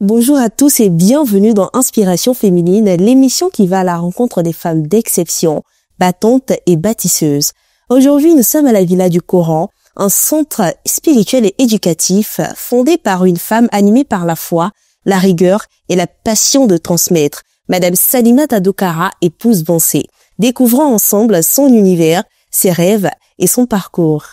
Bonjour à tous et bienvenue dans Inspiration Féminine, l'émission qui va à la rencontre des femmes d'exception, battantes et bâtisseuses. Aujourd'hui, nous sommes à la Villa du Coran, un centre spirituel et éducatif fondé par une femme animée par la foi, la rigueur et la passion de transmettre, Madame Salimata Doukhara, épouse Bansé. Découvrons ensemble son univers, ses rêves et son parcours.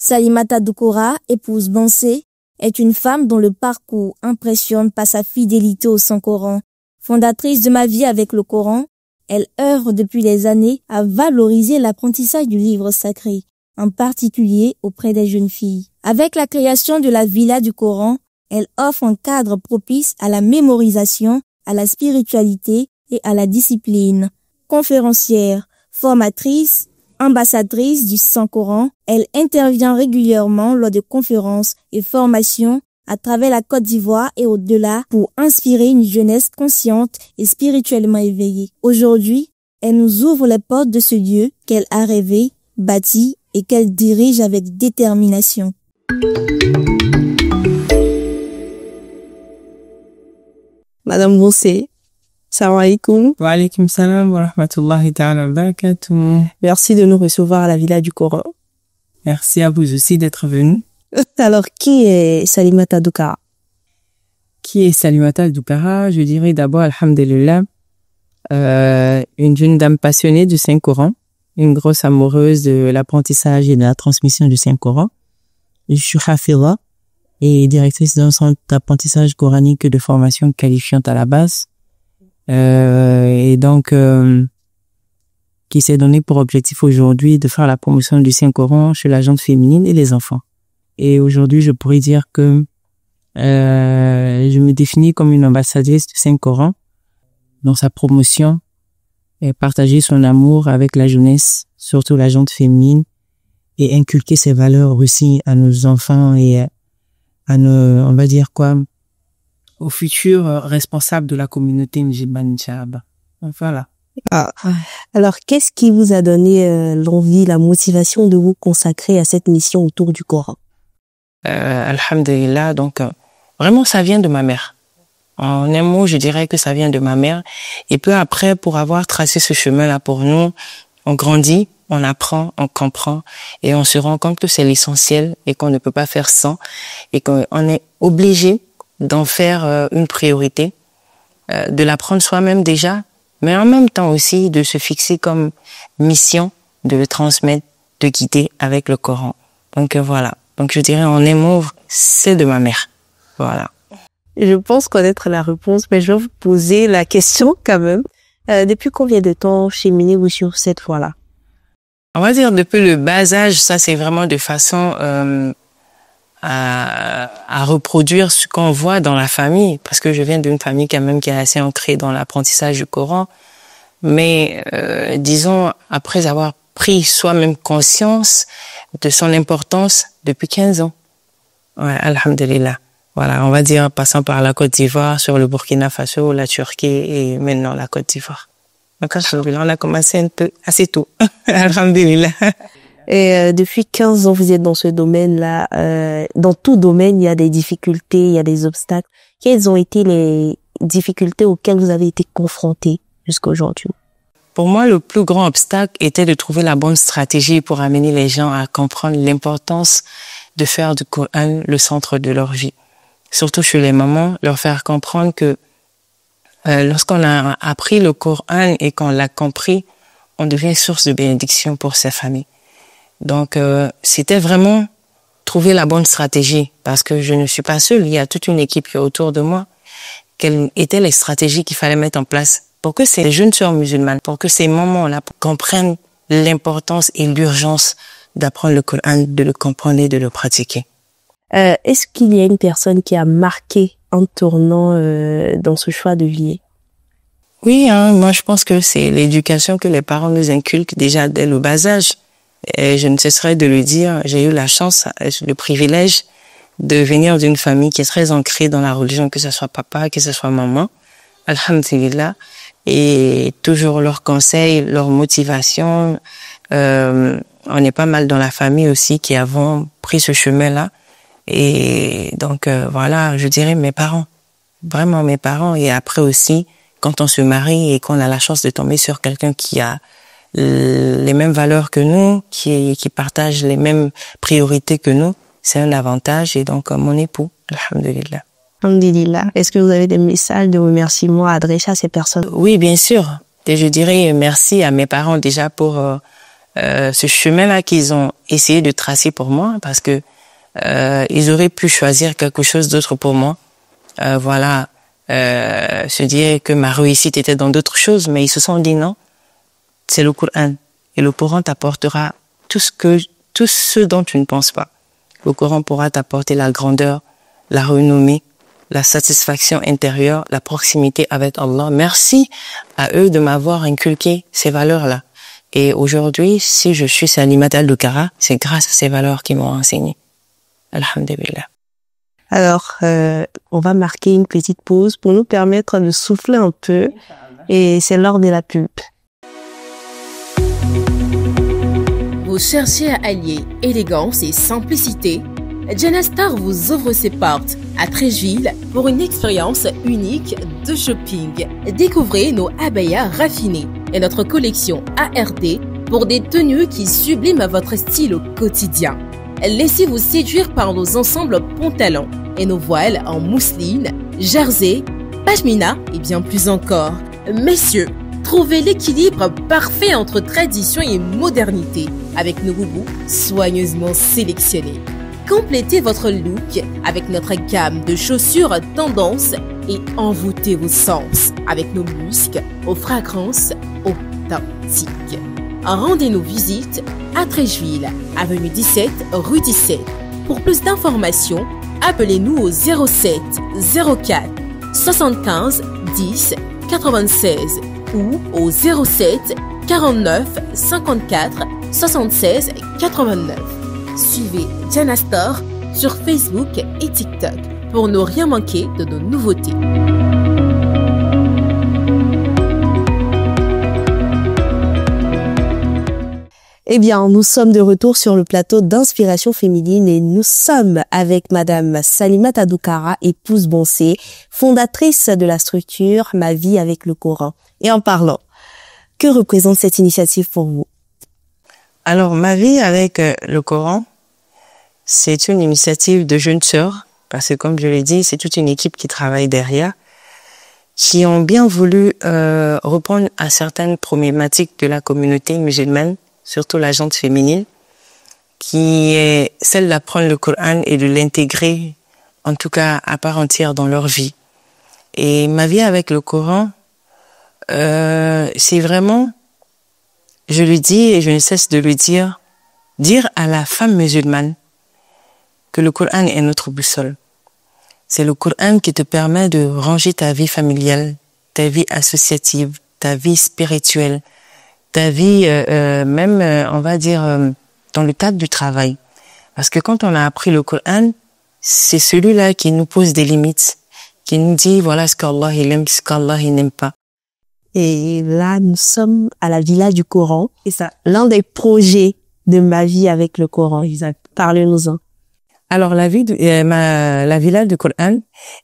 Salimata Doukhara, épouse Bansé, est une femme dont le parcours impressionne par sa fidélité au Saint-Coran. Fondatrice de Ma vie avec le Coran, elle œuvre depuis des années à valoriser l'apprentissage du livre sacré, en particulier auprès des jeunes filles. Avec la création de la Villa du Coran, elle offre un cadre propice à la mémorisation, à la spiritualité et à la discipline. Conférencière, formatrice, ambassadrice du Saint-Coran, elle intervient régulièrement lors de conférences et formations à travers la Côte d'Ivoire et au-delà pour inspirer une jeunesse consciente et spirituellement éveillée. Aujourd'hui, elle nous ouvre les portes de ce Dieu qu'elle a rêvé, bâti et qu'elle dirige avec détermination. Madame Bansé, salam alaikum. Wa alaykum salam wa rahmatullahi ta'ala wa barakatuh. Merci de nous recevoir à la Villa du Coran. Merci à vous aussi d'être venu. Alors, qui est Salimata Doukhara? Qui est Salimata Doukhara? Je dirais d'abord, alhamdulillah, une jeune dame passionnée du Saint-Coran, une grosse amoureuse de l'apprentissage et de la transmission du Saint-Coran. Je suis hafidha et directrice d'un centre d'apprentissage coranique de formation qualifiante à la base. Et donc, qui s'est donné pour objectif aujourd'hui de faire la promotion du Saint-Coran chez la gente féminine et les enfants. Et aujourd'hui, je pourrais dire que je me définis comme une ambassadrice du Saint-Coran dans sa promotion et partager son amour avec la jeunesse, surtout la gente féminine, et inculquer ses valeurs aussi à nos enfants et à nos, on va dire quoi, aux futurs responsables de la communauté Njibane Tchaba. Voilà. Ah. Alors, qu'est-ce qui vous a donné l'envie, la motivation de vous consacrer à cette mission autour du Coran? Alhamdulillah, donc vraiment ça vient de ma mère. En un mot, je dirais que ça vient de ma mère. Et peu après, pour avoir tracé ce chemin-là pour nous, on grandit, on apprend, on comprend et on se rend compte que c'est l'essentiel et qu'on ne peut pas faire sans et qu'on est obligé d'en faire une priorité, de l'apprendre soi-même déjà, mais en même temps aussi de se fixer comme mission de le transmettre, de guider avec le Coran. Donc voilà. Donc je dirais en un mot, c'est de ma mère. Voilà. Je pense connaître la réponse, mais je vais vous poser la question quand même. Depuis combien de temps cheminez-vous sur cette voie-là? On va dire depuis le bas âge, ça c'est vraiment de façon à reproduire ce qu'on voit dans la famille, parce que je viens d'une famille quand même qui est assez ancrée dans l'apprentissage du Coran. Mais disons, après avoir pris soi-même conscience de son importance depuis 15 ans. Ouais, alhamdulillah. Voilà, on va dire, passant par la Côte d'Ivoire, sur le Burkina Faso, la Turquie et maintenant la Côte d'Ivoire. Donc, alhamdulillah, on a commencé un peu assez tôt. Alhamdulillah. Et depuis 15 ans, vous êtes dans ce domaine-là. Dans tout domaine, il y a des difficultés, il y a des obstacles. Quelles ont été les difficultés auxquelles vous avez été confrontés jusqu'à aujourd'hui? Pour moi, le plus grand obstacle était de trouver la bonne stratégie pour amener les gens à comprendre l'importance de faire du Coran le centre de leur vie. Surtout chez les mamans, leur faire comprendre que lorsqu'on a appris le Coran et qu'on l'a compris, on devient source de bénédiction pour sa famille. Donc, c'était vraiment trouver la bonne stratégie, parce que je ne suis pas seule, il y a toute une équipe qui est autour de moi. Quelles étaient les stratégies qu'il fallait mettre en place pour que ces jeunes sœurs musulmanes, pour que ces mamans-là comprennent l'importance et l'urgence d'apprendre le Coran, de le comprendre et de le pratiquer. Est-ce qu'il y a une personne qui a marqué un tournant dans ce choix de vie? Oui, moi je pense que c'est l'éducation que les parents nous inculquent déjà dès le bas âge. Et je ne cesserai de le dire, j'ai eu la chance, le privilège de venir d'une famille qui est très ancrée dans la religion, que ce soit papa, que ce soit maman. Alhamdulillah. Et toujours leurs conseils, leur motivation, on est pas mal dans la famille aussi qui avons pris ce chemin-là. Et donc, voilà, je dirais mes parents. Vraiment mes parents. Et après aussi, quand on se marie et qu'on a la chance de tomber sur quelqu'un qui a les mêmes valeurs que nous, qui partage les mêmes priorités que nous, c'est un avantage. Et donc, mon époux, alhamdulillah. Alhamdulillah. Est-ce que vous avez des messages de remerciement à adresser à ces personnes? Oui, bien sûr. Et je dirais merci à mes parents déjà pour ce chemin-là qu'ils ont essayé de tracer pour moi, parce que ils auraient pu choisir quelque chose d'autre pour moi. Voilà, se dire que ma réussite était dans d'autres choses, mais ils se sont dit non, c'est le Coran. Et le Coran t'apportera tout ce dont tu ne penses pas. Le Coran pourra t'apporter la grandeur, la renommée, la satisfaction intérieure, la proximité avec Allah. Merci à eux de m'avoir inculqué ces valeurs-là. Et aujourd'hui, si je suis Salimata Doukara, c'est grâce à ces valeurs qu'ils m'ont enseigné. Alhamdulillah. Alors, on va marquer une petite pause pour nous permettre de souffler un peu. Et c'est l'heure de la pub. Vous cherchez à allier élégance et simplicité? Janastar vous ouvre ses portes à Treichville pour une expérience unique de shopping. Découvrez nos abayas raffinés et notre collection ARD pour des tenues qui subliment votre style au quotidien. Laissez-vous séduire par nos ensembles pantalons et nos voiles en mousseline, jersey, pashmina et bien plus encore. Messieurs, trouvez l'équilibre parfait entre tradition et modernité avec nos boubous soigneusement sélectionnés. Complétez votre look avec notre gamme de chaussures tendance et envoûtez vos sens avec nos muscles aux fragrances authentiques. Rendez-nous visite à Treichville, avenue 17, rue 17. Pour plus d'informations, appelez-nous au 07 04 75 10 96 ou au 07 49 54 76 89. Suivez Janastar sur Facebook et TikTok pour ne rien manquer de nos nouveautés. Eh bien, nous sommes de retour sur le plateau d'Inspiration Féminine et nous sommes avec Madame Salimata Doukara, épouse Bonsé, fondatrice de la structure Ma vie avec le Coran. Et en parlant, que représente cette initiative pour vous? Alors, Ma vie avec le Coran, c'est une initiative de jeunes sœurs, parce que comme je l'ai dit, c'est toute une équipe qui travaille derrière, qui ont bien voulu répondre à certaines problématiques de la communauté musulmane, surtout la gente féminine, qui est celle d'apprendre le Coran et de l'intégrer, en tout cas à part entière dans leur vie. Et Ma vie avec le Coran, c'est vraiment, je le dis et je ne cesse de le dire à la femme musulmane que le Coran est notre boussole. C'est le Coran qui te permet de ranger ta vie familiale, ta vie associative, ta vie spirituelle, ta vie même, on va dire, dans le cadre du travail. Parce que quand on a appris le Coran, c'est celui-là qui nous pose des limites, qui nous dit voilà ce qu'Allah il aime, ce qu'Allah il n'aime pas. Et là, nous sommes à la Villa du Coran. Et ça, l'un des projets de Ma vie avec le Coran. Parlez-nous-en. Alors, la Villa du Coran,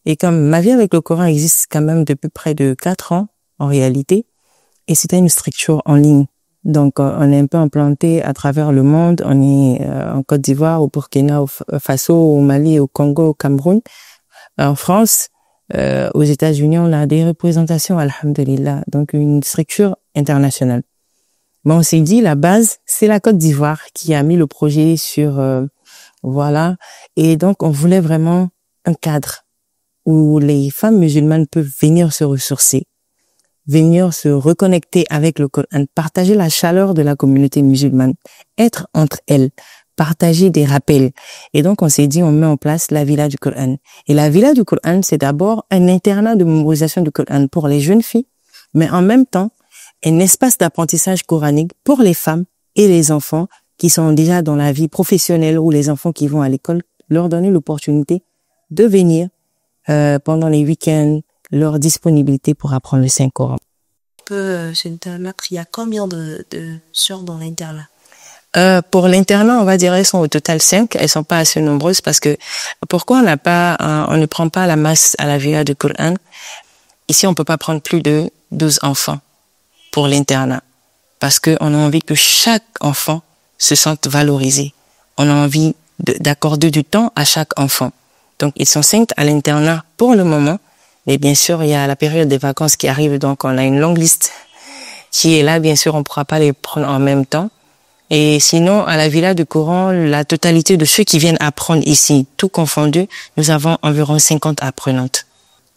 et comme Ma vie avec le Coran existe quand même depuis près de 4 ans, en réalité, et c'était une structure en ligne. Donc, on est un peu implanté à travers le monde. On est en Côte d'Ivoire, au Burkina Faso, au Mali, au Congo, au Cameroun, en France, aux États-Unis, on a des représentations, alhamdulillah. Donc, une structure internationale. Bon, on s'est dit, la base, c'est la Côte d'Ivoire qui a mis le projet sur, voilà. Et donc, on voulait vraiment un cadre où les femmes musulmanes peuvent venir se ressourcer, venir se reconnecter avec le Coran, partager la chaleur de la communauté musulmane, être entre elles, partager des rappels. Et donc, on s'est dit, on met en place la Villa du Coran. Et la Villa du Coran, c'est d'abord un internat de mémorisation du Coran pour les jeunes filles, mais en même temps, un espace d'apprentissage coranique pour les femmes et les enfants qui sont déjà dans la vie professionnelle ou les enfants qui vont à l'école, leur donner l'opportunité de venir pendant les week-ends, leur disponibilité pour apprendre le Saint-Coran. Cet internat, il y a combien de sœurs dans l'internat? Pour l'internat, on va dire, elles sont au total 5. Elles sont pas assez nombreuses parce que pourquoi on ne prend pas la masse à la villa du Coran? Ici, on peut pas prendre plus de 12 enfants pour l'internat parce que on a envie que chaque enfant se sente valorisé. On a envie d'accorder du temps à chaque enfant. Donc, ils sont 5 à l'internat pour le moment. Mais bien sûr, il y a la période des vacances qui arrive, donc on a une longue liste qui est là. Bien sûr, on ne pourra pas les prendre en même temps. Et sinon, à la Villa du Coran, la totalité de ceux qui viennent apprendre ici, tout confondu, nous avons environ 50 apprenantes.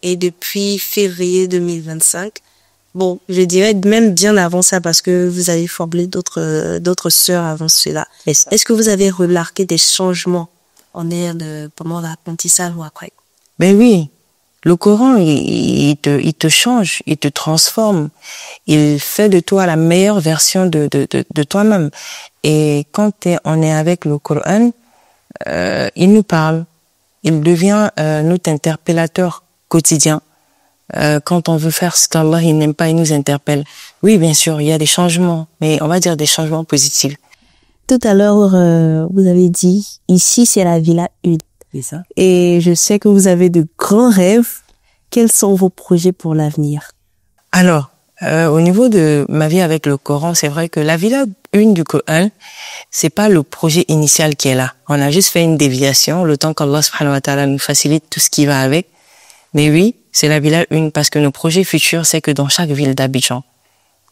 Et depuis février 2025, bon, je dirais même bien avant ça, parce que vous avez formé d'autres sœurs avant cela. Est-ce que vous avez remarqué des changements pendant l'apprentissage ou après? Ben oui. Le Coran, il te change, il te transforme. Il fait de toi la meilleure version de toi-même. Et quand on est avec le Coran, il nous parle. Il devient notre interpellateur quotidien. Quand on veut faire ce qu'Allah il n'aime pas, il nous interpelle. Oui, bien sûr, il y a des changements, mais on va dire des changements positifs. Tout à l'heure, vous avez dit, ici c'est la Villa 1. C'est ça. Et je sais que vous avez de grands rêves. Quels sont vos projets pour l'avenir? Alors, au niveau de ma vie avec le Coran, c'est vrai que la Villa 1 du Coran, c'est pas le projet initial qui est là. On a juste fait une déviation, le temps qu'Allah subhanahu wa ta'ala nous facilite tout ce qui va avec. Mais oui, c'est la Villa 1 parce que nos projets futurs, c'est que dans chaque ville d'Abidjan,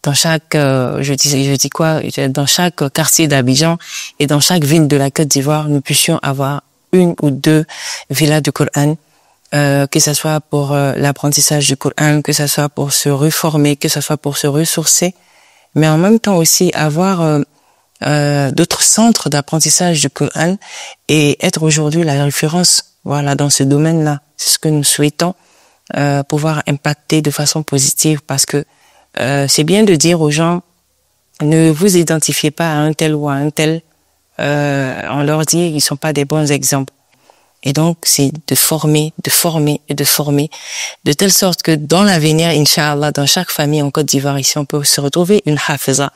dans chaque, dans chaque quartier d'Abidjan et dans chaque ville de la Côte d'Ivoire, nous puissions avoir 1 ou 2 villas du Coran, que ce soit pour l'apprentissage du Coran, que ce soit pour se reformer, que ce soit pour se ressourcer, mais en même temps aussi avoir d'autres centres d'apprentissage du Coran et être aujourd'hui la référence, voilà, dans ce domaine-là. C'est ce que nous souhaitons, pouvoir impacter de façon positive, parce que c'est bien de dire aux gens, ne vous identifiez pas à un tel ou à un tel. On leur dit ils sont pas des bons exemples. Et donc, c'est de former, de telle sorte que dans l'avenir, Inch'Allah, dans chaque famille en Côte d'Ivoire, ici, on peut se retrouver une hafiza.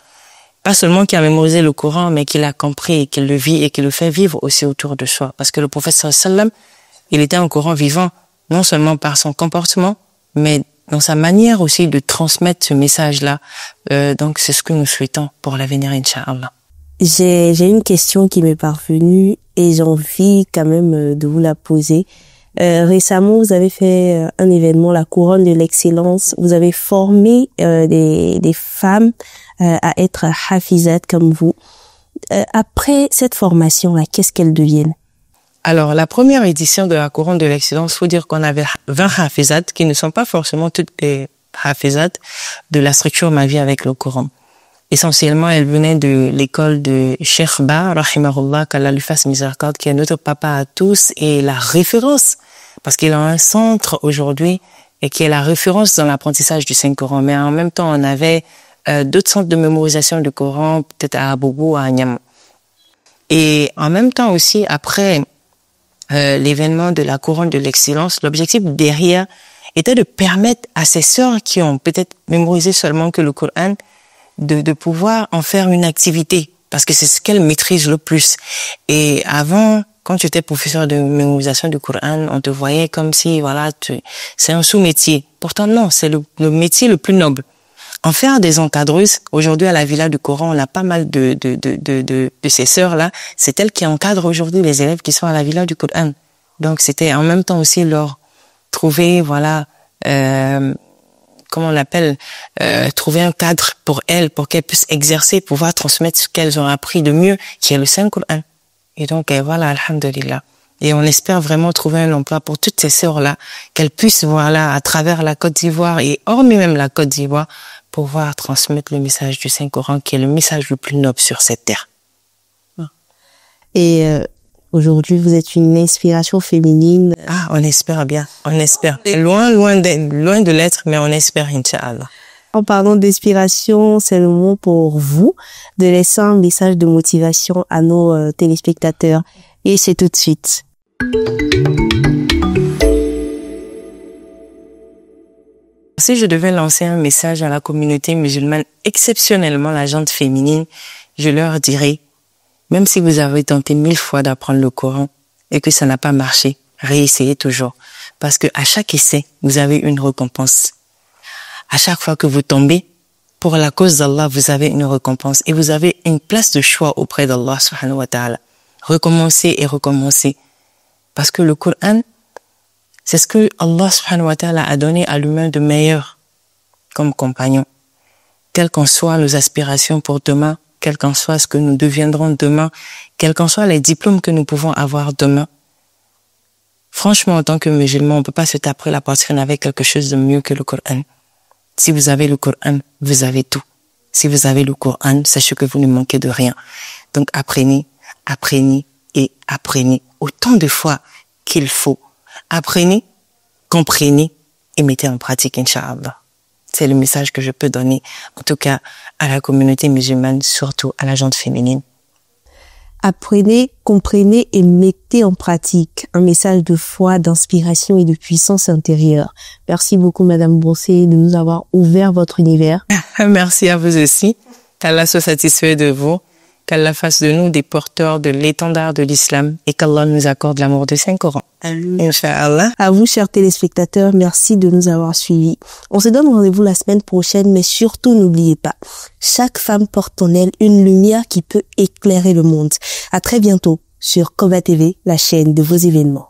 Pas seulement qui a mémorisé le Coran, mais qui l'a compris, et qui le vit et qui le fait vivre aussi autour de soi. Parce que le prophète sallam, il était un Coran vivant, non seulement par son comportement, mais dans sa manière aussi de transmettre ce message-là. Donc, c'est ce que nous souhaitons pour l'avenir, Inch'Allah. J'ai une question qui m'est parvenue et j'ai envie quand même de vous la poser. Récemment, vous avez fait un événement, la couronne de l'excellence. Vous avez formé des femmes à être hafizat comme vous. Après cette formation-là, qu'est-ce qu'elles deviennent? Alors, la première édition de la couronne de l'excellence, faut dire qu'on avait 20 hafizat qui ne sont pas forcément toutes les hafizat de la structure Ma vie avec le Coran. Essentiellement, elle venait de l'école de Cheikh Ba, rahimahullah, qu'Allah lui fasse miséricorde, qui est notre papa à tous et la référence, parce qu'il a un centre aujourd'hui et qui est la référence dans l'apprentissage du Saint-Coran. Mais en même temps, on avait d'autres centres de mémorisation du Coran, peut-être à Abobo, à Niam. Et en même temps aussi, après l'événement de la couronne de l'excellence, l'objectif derrière était de permettre à ces sœurs qui ont peut-être mémorisé seulement que le Coran, de pouvoir en faire une activité, parce que c'est ce qu'elles maîtrisent le plus. Et avant, quand tu étais professeur de mémorisation du Coran, on te voyait comme si, voilà, c'est un sous-métier. Pourtant, non, c'est le métier le plus noble. En faire des encadreuses, aujourd'hui à la Villa du Coran, on a pas mal de ces sœurs-là. C'est elles qui encadrent aujourd'hui les élèves qui sont à la Villa du Coran. Donc, c'était en même temps aussi leur trouver, voilà, comment on l'appelle, trouver un cadre pour elles, pour qu'elles puissent exercer, pouvoir transmettre ce qu'elles ont appris de mieux, qui est le Saint-Coran. Et donc, voilà, alhamdulillah. Et on espère vraiment trouver un emploi pour toutes ces sœurs-là, qu'elles puissent, voilà, à travers la Côte d'Ivoire et hormis même la Côte d'Ivoire, pouvoir transmettre le message du Saint-Coran, qui est le message le plus noble sur cette terre. Et aujourd'hui, vous êtes une inspiration féminine. Ah, on espère bien, on espère. Loin de l'être, mais on espère, Inch'Allah. En parlant d'inspiration, c'est le moment pour vous de laisser un message de motivation à nos téléspectateurs. Et c'est tout de suite. Si je devais lancer un message à la communauté musulmane, exceptionnellement la gente féminine, je leur dirais, Même si vous avez tenté 1000 fois d'apprendre le Coran et que ça n'a pas marché, réessayez toujours. Parce que à chaque essai, vous avez une récompense. À chaque fois que vous tombez, pour la cause d'Allah, vous avez une récompense et vous avez une place de choix auprès d'Allah subhanahu wa ta'ala. Recommencez et recommencez. Parce que le Coran, c'est ce que Allah subhanahu wa ta'ala a donné à l'humain de meilleur comme compagnon. Quelles qu'en soient nos aspirations pour demain, quel qu'en soit ce que nous deviendrons demain, quels qu'en soient les diplômes que nous pouvons avoir demain, franchement, en tant que musulman, on ne peut pas se taper la poitrine avec quelque chose de mieux que le Coran. Si vous avez le Coran, vous avez tout. Si vous avez le Coran, sachez que vous ne manquez de rien. Donc apprenez, apprenez et apprenez autant de fois qu'il faut. Apprenez, comprenez et mettez en pratique, Inch'Allah. C'est le message que je peux donner, en tout cas à la communauté musulmane, surtout à la gente féminine. Apprenez, comprenez et mettez en pratique. Un message de foi, d'inspiration et de puissance intérieure. Merci beaucoup, Madame Bonsé, de nous avoir ouvert votre univers. Merci à vous aussi. Qu'Allah soit satisfait de vous. Qu'Allah fasse de nous des porteurs de l'étendard de l'islam et qu'Allah nous accorde l'amour du Saint-Coran. Inch'Allah. À vous, chers téléspectateurs, merci de nous avoir suivis. On se donne rendez-vous la semaine prochaine, mais surtout n'oubliez pas, chaque femme porte en elle une lumière qui peut éclairer le monde. À très bientôt sur Koba TV, la chaîne de vos événements.